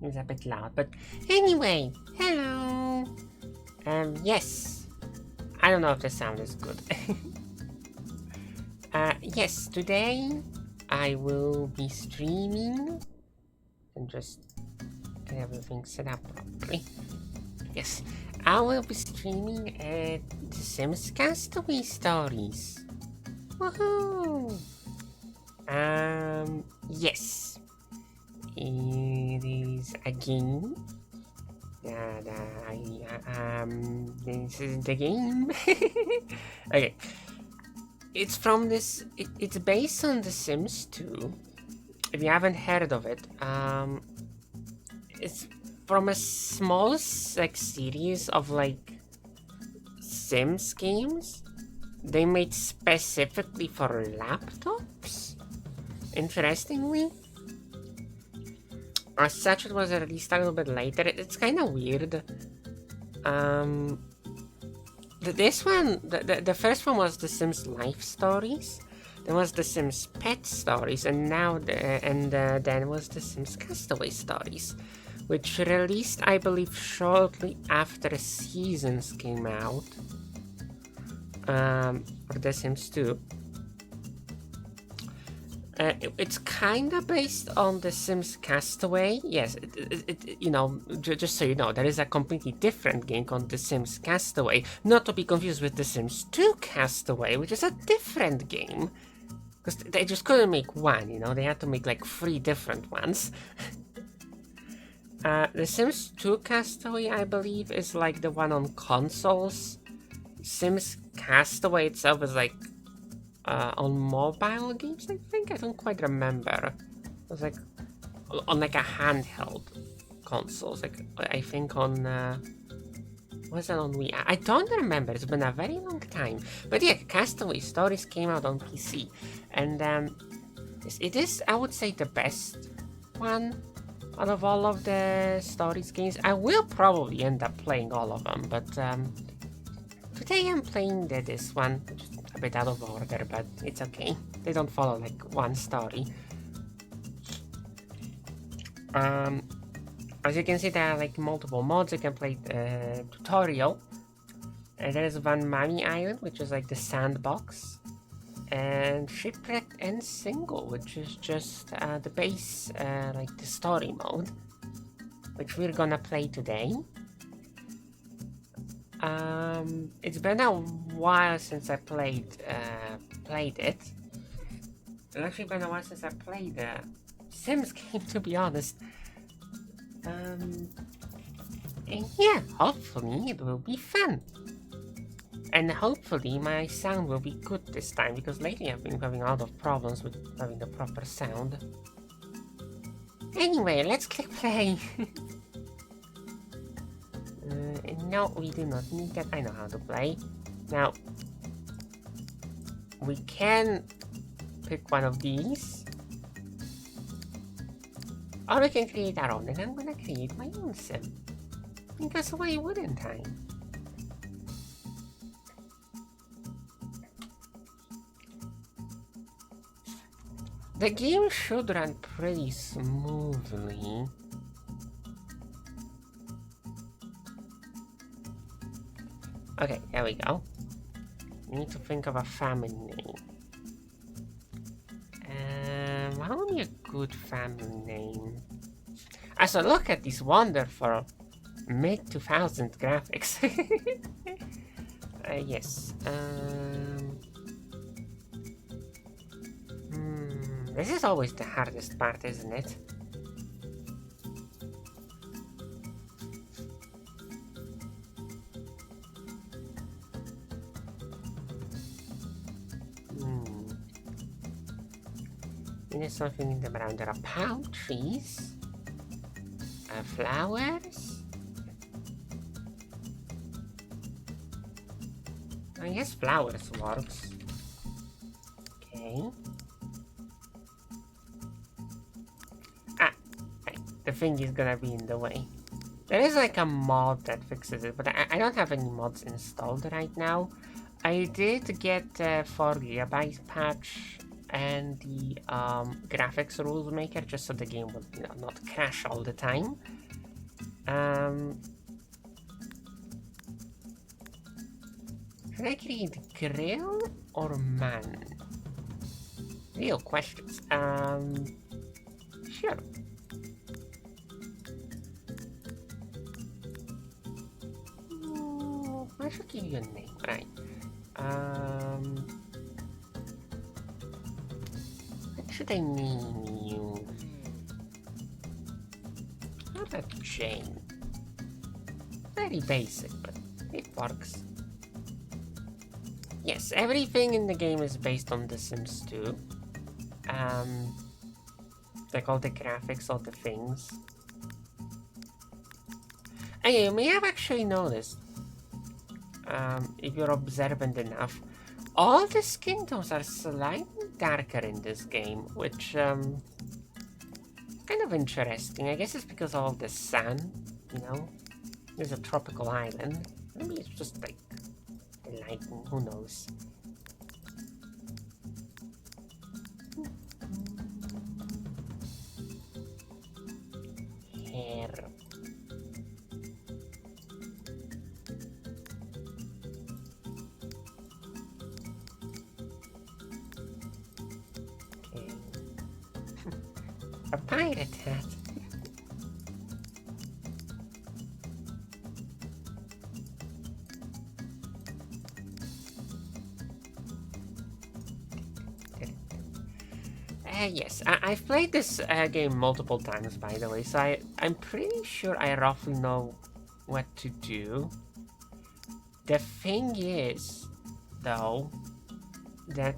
It's a bit loud, but anyway, hello. Yes. I don't know if the sound is good. Yes, today I will be streaming and just get everything set up properly. Yes, I will be streaming The Sims Castaway Stories. Woohoo! Yes. It is a game that this is the game. Okay. It's from this, it's based on The Sims 2. If you haven't heard of it, it's from a small like series of like Sims games they made specifically for laptops. Interestingly, as such, it was released a little bit later. It's kind of weird. This one, the first one was The Sims Life Stories. Then was The Sims Pet Stories, and now then was The Sims Castaway Stories, which released, I believe, shortly after Seasons came out. For The Sims 2. It's kind of based on The Sims Castaway. Yes, you know, just so you know, there is a completely different game called The Sims Castaway, not to be confused with The Sims 2 Castaway, which is a different game. Because they just couldn't make one, you know, they had to make like 3 different ones. The Sims 2 Castaway, I believe, is like the one on consoles. Sims Castaway itself is like on mobile games, I think. I don't quite remember. It was like on like a handheld consoles. Like I think on was it on Wii? I don't remember. It's been a very long time. But yeah, Castaway Stories came out on PC, and it is, I would say, the best one out of all of the Stories games. I will probably end up playing all of them, but today I'm playing this one, just a bit out of order, but it's okay. They don't follow like one story. As you can see, there are like multiple mods. You can play the tutorial. And there's one Mommy Island, which is like the sandbox. And Shipwrecked and Single, which is just the base, like the story mode, which we're gonna play today. It's been a while since I played it. It's actually been a while since I played a Sims game, to be honest. And yeah, hopefully it will be fun. And hopefully my sound will be good this time, because lately I've been having a lot of problems with having the proper sound. Anyway, let's click play. No, we do not need that. I know how to play. Now, we can pick one of these. Or we can create our own, and I'm gonna create my own sim. Because why wouldn't I? The game should run pretty smoothly. Okay, there we go. We need to think of a family name. What would be a good family name? So look at these wonderful mid-2000 graphics. Yes. This is always the hardest part, isn't it? There's something in the ground. There are palm trees, flowers. I guess flowers works. Okay. Right. The thing is gonna be in the way. There is like a mod that fixes it, but I don't have any mods installed right now. I did get 4 GB patch and the graphics rules maker, just so the game would not crash all the time. Should I create grill or man? Real questions. Sure. I should give you a name, right? What should I name you? How about Jane? Very basic, but it works. Yes, everything in the game is based on The Sims 2. Like all the graphics, all the things. And you may have actually noticed, if you're observant enough, all the skin tones are slightly darker in this game, which kind of interesting. I guess it's because of all the sun, It's a tropical island. Maybe it's just like the lighting, who knows. Hair. Okay. A pirate hat. Yes, I've played this game multiple times, by the way, so I'm pretty sure I roughly know what to do. The thing is, though, that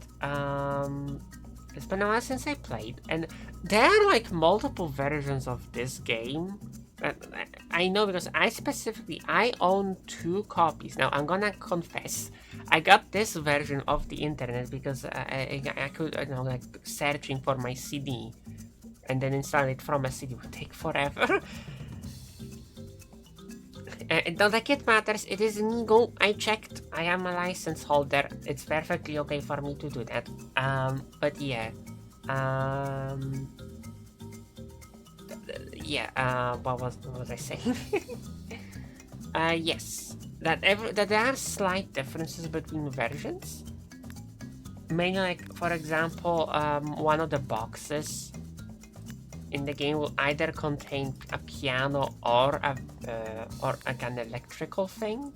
it's been a while since I played, and there are like multiple versions of this game. I know because I own 2 copies. Now I'm gonna confess, I got this version of the internet because I could, like searching for my CD, and then installing it from a CD would take forever. Like it matters, it is legal. I checked, I am a license holder. It's perfectly okay for me to do that. But yeah. What was I saying? Yes, that there are slight differences between versions. Mainly, like for example, one of the boxes in the game will either contain a piano or like an electrical thing,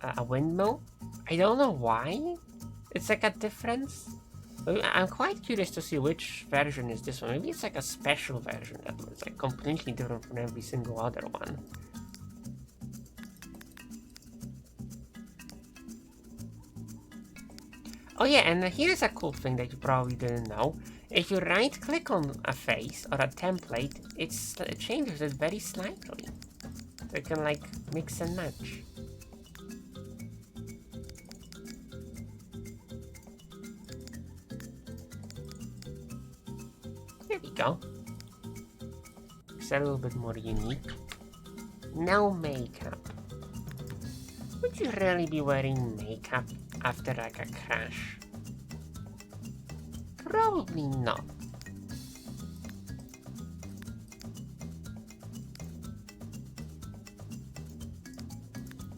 a windmill. I don't know why. It's like a difference. I'm quite curious to see which version is this one. Maybe it's like a special version that was like completely different from every single other one. Oh yeah, and here's a cool thing that you probably didn't know. If you right click on a face or a template, it changes it very slightly. So you can like mix and match. There we go. It's a little bit more unique. No makeup. Would you really be wearing makeup after like a crash? Probably not.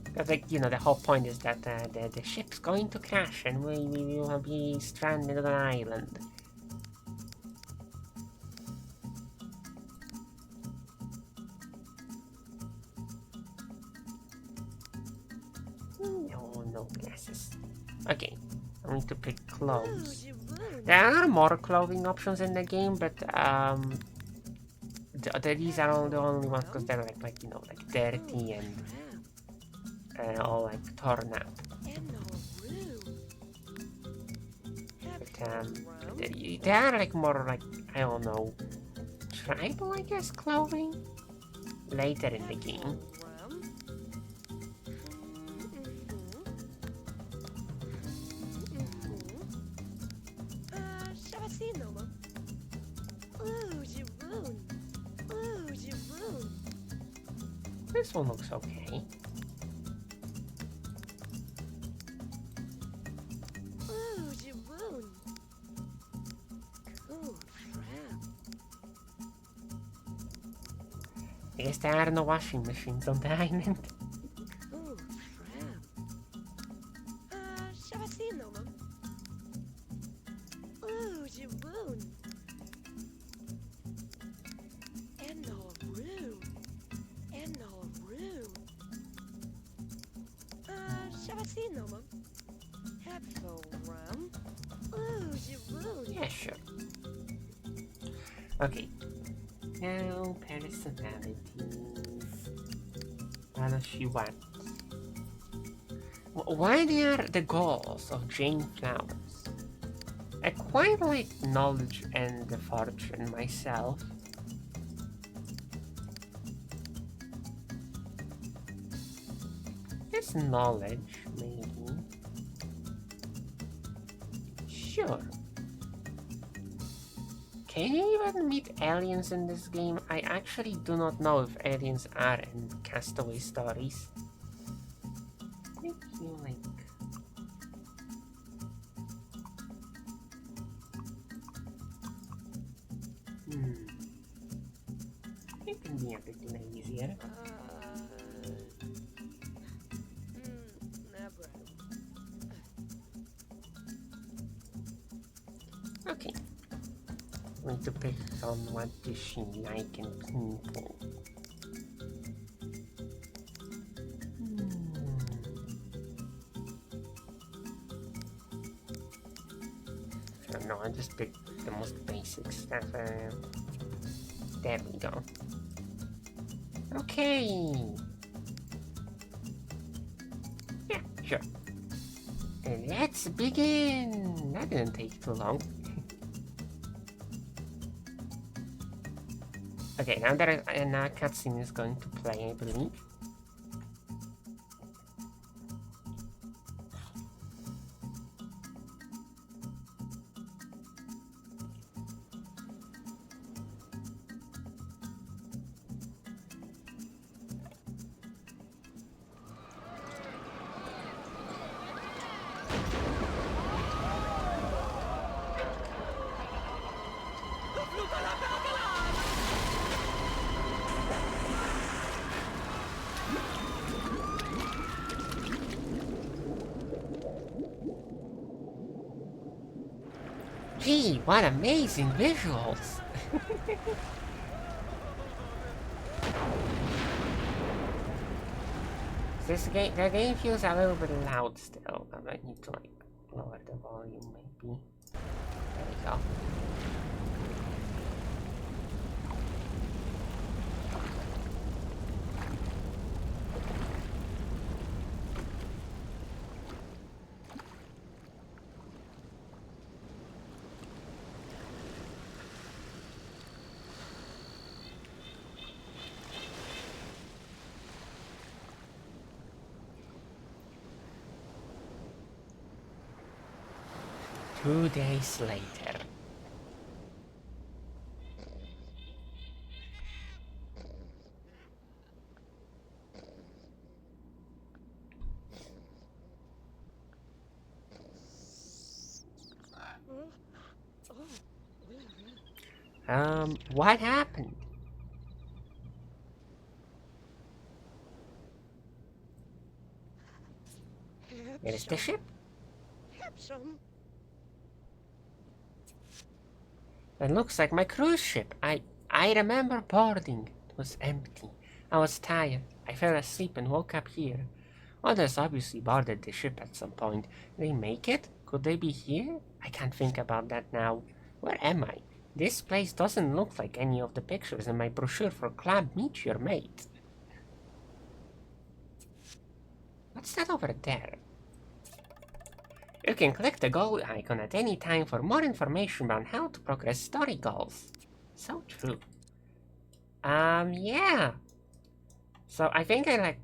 Because like, the whole point is that the ship's going to crash and we will be stranded on an island. No glasses. Okay, I need to pick clothes. There are more clothing options in the game, but these are all the only ones because they're like dirty and all like torn up. But they are like more like, I don't know, tribal, I guess, clothing later in the game. This one looks okay. I guess there are no washing machines on the island. Ooh, crap. Shall I see no mum? Ooh, Jawoon. And no room. And no room. Shall I see no mum? Helpful rum. Ooh, Jawoon. Yeah, sure. Okay. Now, personalities. What does she want? Why are the goals of Jane Flowers? I quite like knowledge and the fortune myself. It's knowledge, maybe. Sure. Can you even meet aliens in this game? I actually do not know if aliens are in Castaway stories. I feel like... It can be a bit easier. Never. Okay. I'm going to pick on what does she like in people. I don't know, I just picked the most basic stuff. There we go. Okay. Yeah, sure. Let's begin. That didn't take too long. Okay, now that a cutscene is going to play, I believe. Gee, what amazing visuals! The game feels a little bit loud still. I might need to like lower the volume maybe. There we go. 2 days later. What happened? There's the ship. It looks like my cruise ship. I remember boarding. It was empty. I was tired. I fell asleep and woke up here. Others obviously boarded the ship at some point. Did they make it? Could they be here? I can't think about that now. Where am I? This place doesn't look like any of the pictures in my brochure for Club Meet Your Mate. What's that over there? You can click the goal icon at any time for more information on how to progress story goals. So true. Yeah. So I think I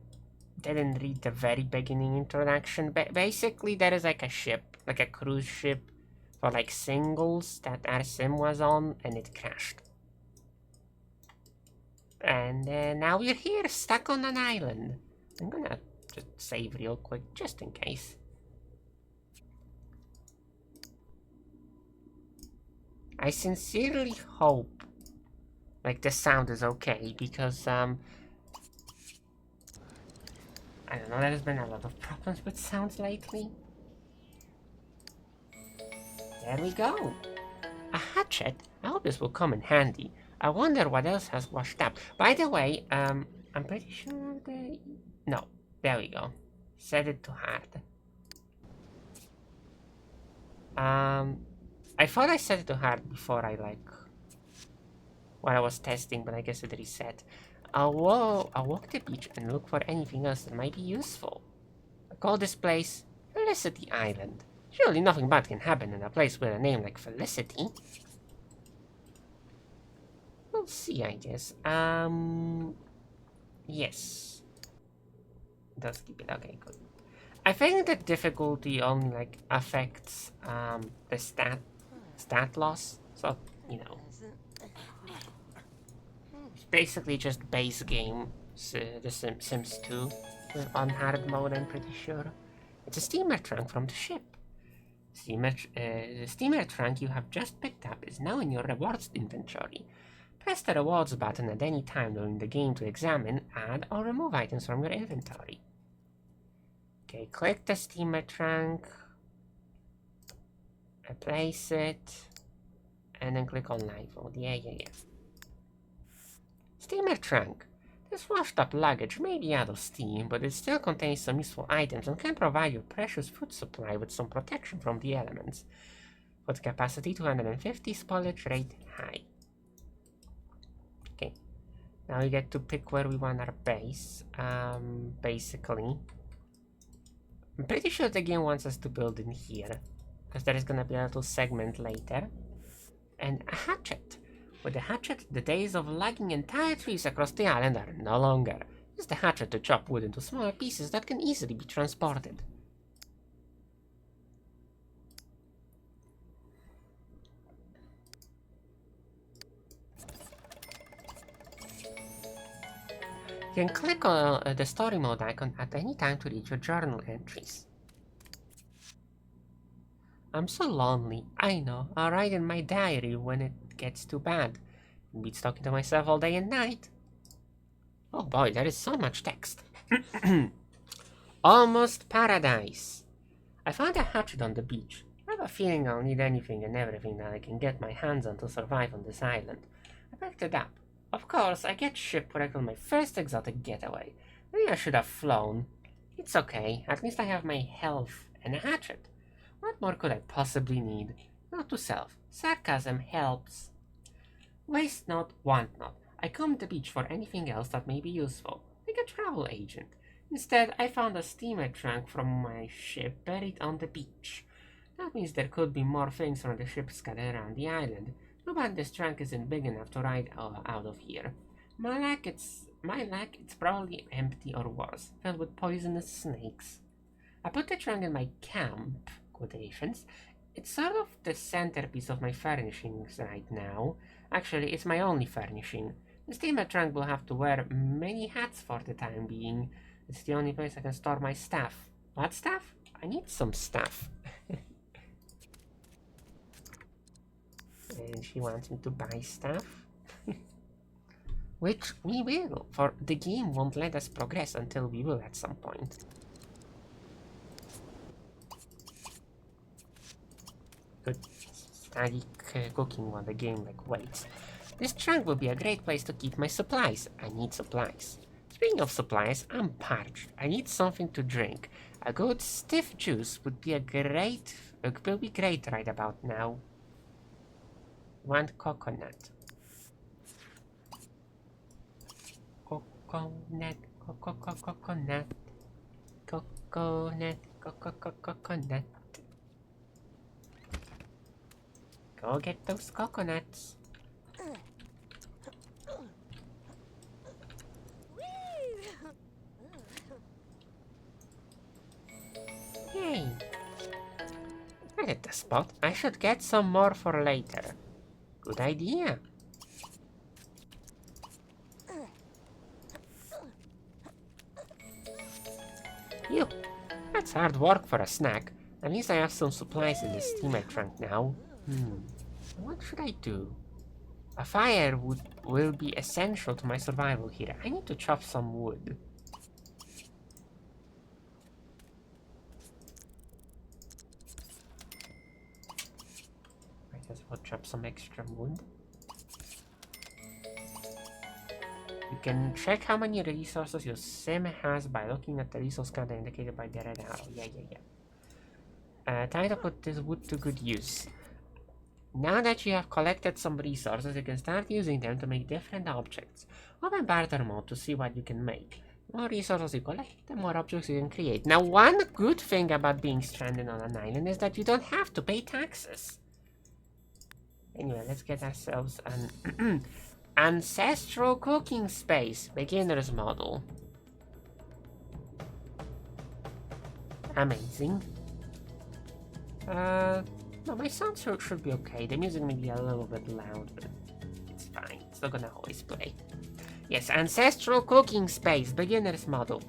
didn't read the very beginning introduction. Basically, there is like a ship, like a cruise ship for like singles that our sim was on, and it crashed. And now we're here, stuck on an island. I'm gonna just save real quick, just in case. I sincerely hope like the sound is okay, because I don't know, there's been a lot of problems with sounds lately. There we go. A hatchet? I hope this will come in handy. I wonder what else has washed up. By the way, I'm pretty sure they... No, there we go. Set it to hard. I thought I set it to hard before while I was testing, but I guess it reset. I'll walk the beach and look for anything else that might be useful. I call this place Felicity Island. Surely nothing bad can happen in a place with a name like Felicity. We'll see, I guess. Yes. It does keep it. Okay, good. I think the difficulty only affects the stat loss. So, you know. It's basically just base game, the Sims 2 on hard mode, I'm pretty sure. It's a steamer trunk from the ship. The steamer trunk you have just picked up is now in your rewards inventory. Press the rewards button at any time during the game to examine, add, or remove items from your inventory. Okay, click the steamer trunk, place it, and then click on live mode. Yeah. Steamer trunk. This washed up luggage may be out of steam, but it still contains some useful items and can provide your precious food supply with some protection from the elements. Food capacity 250, spoilage rate high. Okay, now we get to pick where we want our base. Basically, I'm pretty sure the game wants us to build in here, because there is gonna be a little segment later. And a hatchet. With the hatchet, the days of logging entire trees across the island are no longer. Use the hatchet to chop wood into smaller pieces that can easily be transported. You can click on the story mode icon at any time to read your journal entries. I'm so lonely. I know. I'll write in my diary when it gets too bad. I'll be talking to myself all day and night. Oh boy, there is so much text. Almost paradise. I found a hatchet on the beach. I have a feeling I'll need anything and everything that I can get my hands on to survive on this island. I picked it up. Of course, I get shipwrecked on my first exotic getaway. Maybe I should have flown. It's okay. At least I have my health and a hatchet. What more could I possibly need? Note to self. Sarcasm helps. Waste not, want not. I combed the beach for anything else that may be useful, like a travel agent. Instead, I found a steamer trunk from my ship buried on the beach. That means there could be more things from the ship scattered around the island. Too bad this trunk isn't big enough to ride out of here. My luck, it's probably empty or worse, filled with poisonous snakes. I put the trunk in my camp, quotations. It's sort of the centerpiece of my furnishings right now. Actually, it's my only furnishing. The steamer trunk will have to wear many hats for the time being. It's the only place I can store my stuff. What stuff? I need some stuff. And she wants me to buy stuff. Which we will, for the game won't let us progress until we will at some point. Good. Study cooking while the game waits. This trunk will be a great place to keep my supplies. I need supplies. Speaking of supplies, I'm parched. I need something to drink. A good stiff juice would be great right about now. Want coconut. Coconut. Go get those coconuts. Yay! I hit the spot. I should get some more for later. Good idea. Phew. That's hard work for a snack. At least I have some supplies in the steamer trunk now. What should I do? A fire would will be essential to my survival here. I need to chop some wood. Might as well chop some extra wood. You can check how many resources your sim has by looking at the resource counter indicated by the red arrow. Yeah. Time to put this wood to good use. Now that you have collected some resources, you can start using them to make different objects. Open barter mode to see what you can make. The more resources you collect, the more objects you can create. Now, one good thing about being stranded on an island is that you don't have to pay taxes. Anyway, let's get ourselves an ancestral cooking space. Beginner's model. Amazing. No, my sound should be okay. The music may be a little bit loud, but it's fine. It's not gonna always play. Yes, ancestral cooking space, beginner's model.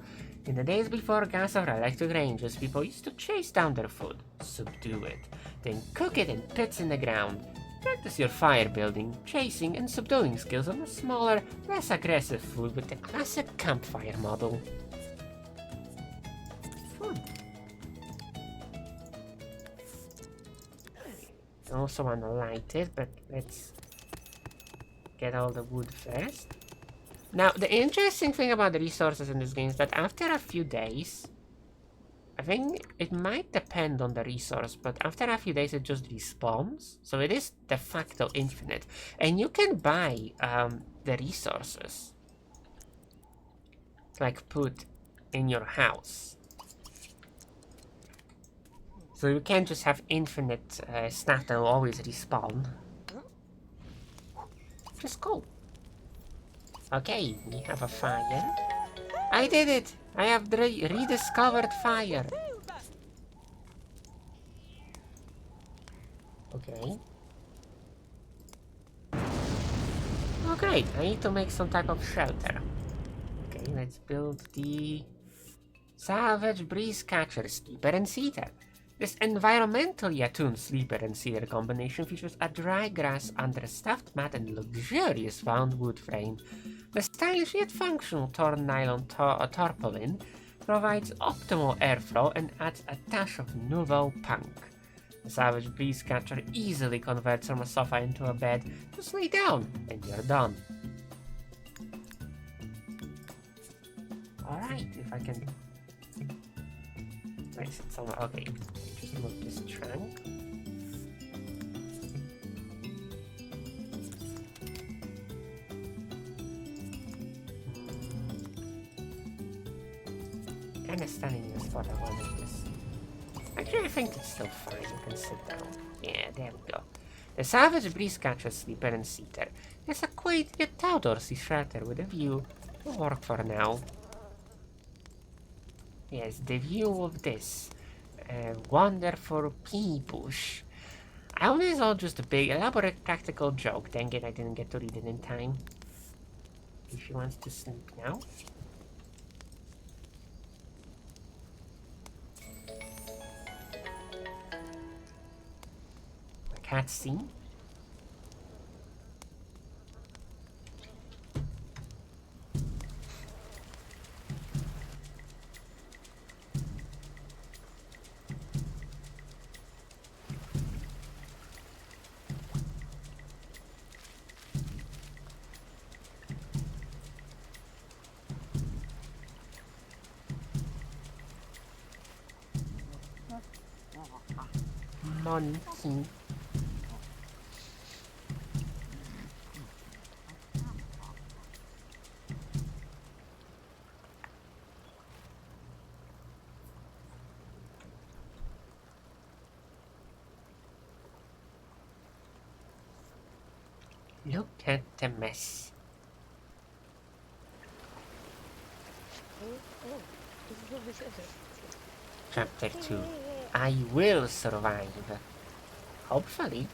In the days before gas or electric ranges, people used to chase down their food, subdue it, then cook it in pits in the ground. Practice your fire building, chasing, and subduing skills on a smaller, less aggressive food with the classic campfire model. Fun. I also want to light it, but let's get all the wood first. Now, the interesting thing about the resources in this game is that after a few days, I think it might depend on the resource, but after a few days it just respawns. So it is de facto infinite. And you can buy the resources, like put in your house. So you can't just have infinite stuff that will always respawn. Just cool. Okay, we have a fire. I did it! I have rediscovered fire. Okay. Oh great, I need to make some type of shelter. Okay, let's build the Savage Breeze Catcher Sleeper and Seater. This environmentally attuned sleeper and seater combination features a dry grass under a stuffed mat and luxurious wound wood frame. The stylish yet functional torn nylon tarpaulin provides optimal airflow and adds a touch of nouveau punk. The Savage Breeze Catcher easily converts from a sofa into a bed. Just lay down and you're done. Alright, if I can... Place it somewhere. Okay, just move this trunk. Kinda standing in the spot I wanted this. Actually, I think it's still fine. You can sit down. Yeah, there we go. The Savage Breeze Catcher Sleeper and Seater is a quaint yet outdoorsy shelter with a view. Will work for now. Yes, the view of this wonderful pea bush. I only saw just a big, elaborate practical joke. Dang it, I didn't get to read it in time. If she wants to sleep now. A cutscene. Monkey. Look at the mess. Chapter 2. I will survive. Hopefully.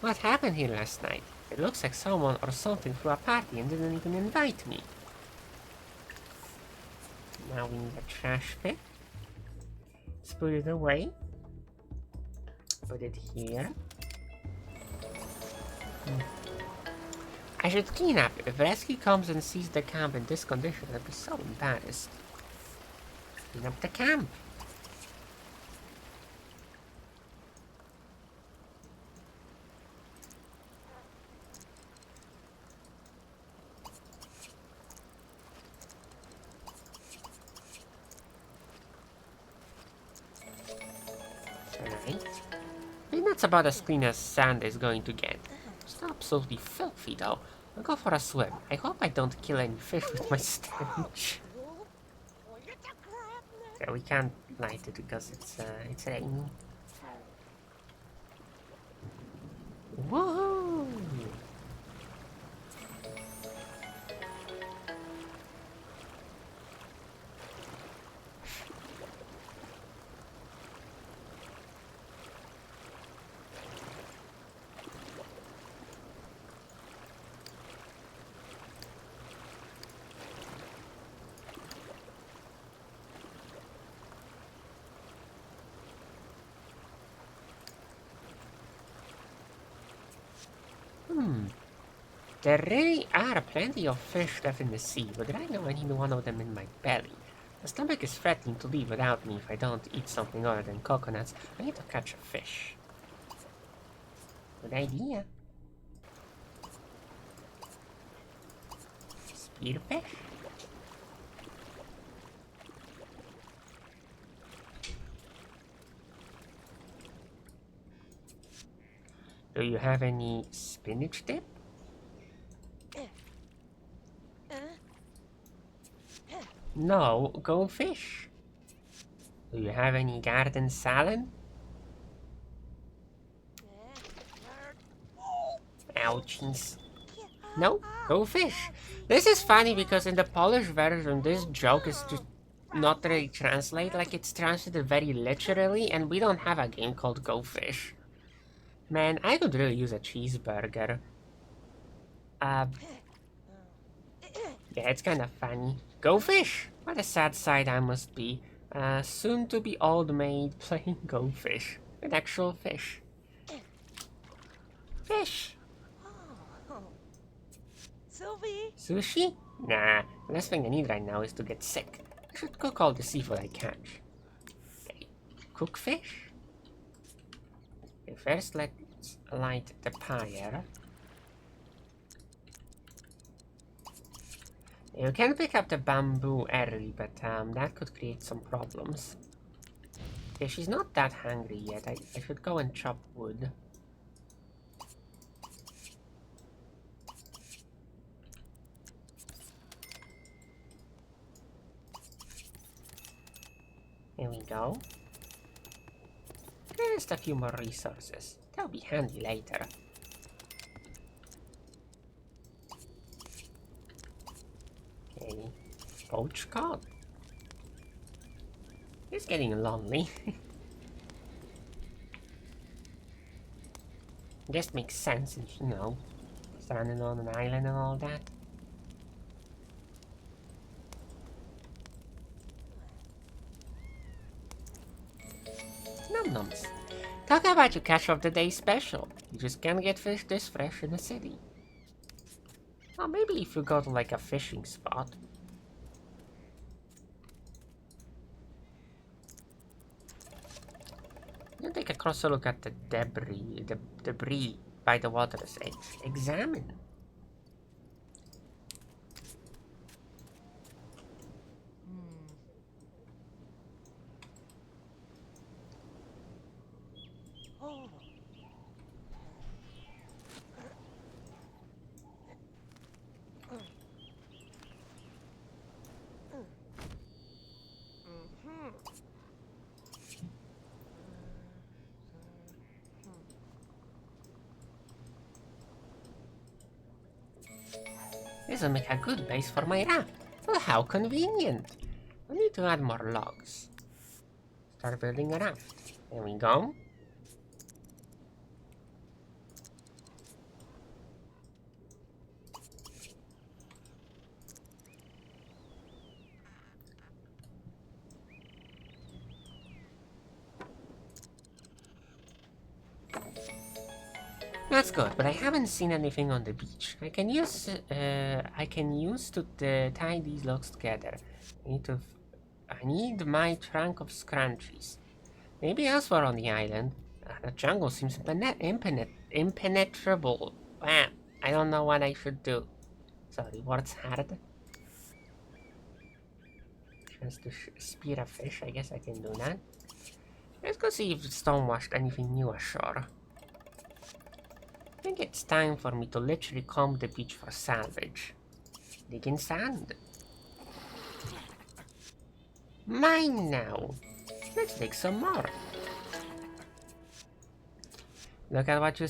What happened here last night? It looks like someone or something threw a party and didn't even invite me. Now we need a trash pick. Let's put it away. Put it here. I should clean up. If rescue comes and sees the camp in this condition, I'd be so embarrassed. Clean up the camp. Alright. Maybe that's about as clean as sand is going to get. It's absolutely filthy though. I'll go for a swim. I hope I don't kill any fish with my stench. Yeah, we can't light it because it's raining. Woohoo! There really are plenty of fish left in the sea, but right now I need one of them in my belly. My stomach is threatening to leave without me if I don't eat something other than coconuts. I need to catch a fish. Good idea. Spearfish? Do you have any spinach dip? No, goldfish. Do you have any garden salad? Ouchies. No, goldfish. This is funny because in the Polish version, this joke is just not really translated. Like, it's translated very literally, and we don't have a game called Go Fish. Man, I could really use a cheeseburger. Yeah, it's kind of funny. Go Fish! What a sad sight I must be. Soon to be old maid playing Go Fish. With actual fish. Fish! Sylvie? Sushi? Nah, the last thing I need right now is to get sick. I should cook all the seafood I catch. Okay. Cook fish? Okay, first let's light the fire. You can pick up the bamboo early, but that could create some problems. Okay, she's not that hungry yet. I should go and chop wood. There we go. Just a few more resources. That'll be handy later. Okay. Poached cod. It's getting lonely. Just makes sense, you know, stranded on an island and all that. Num nums. Talk about your catch of the day special. You just can't get fish this fresh in the city. Or maybe if you go to like a fishing spot. You take a closer look at the debris by the water's edge. Examine. This will make a good base for my raft. Well, how convenient. I need to add more logs. Start building a raft. There we go. That's good, but I haven't seen anything on the beach. I can use to tie these logs together. I need my trunk of scrunchies. Maybe elsewhere on the island. The jungle seems impenetrable. I don't know what I should do. Sorry, what's hard? Chance to spear a fish. I guess I can do that. Let's go see if Stonewashed anything new ashore. I think it's time for me to literally comb the beach for salvage. Dig in sand. Mine now. Let's dig some more. Look at what you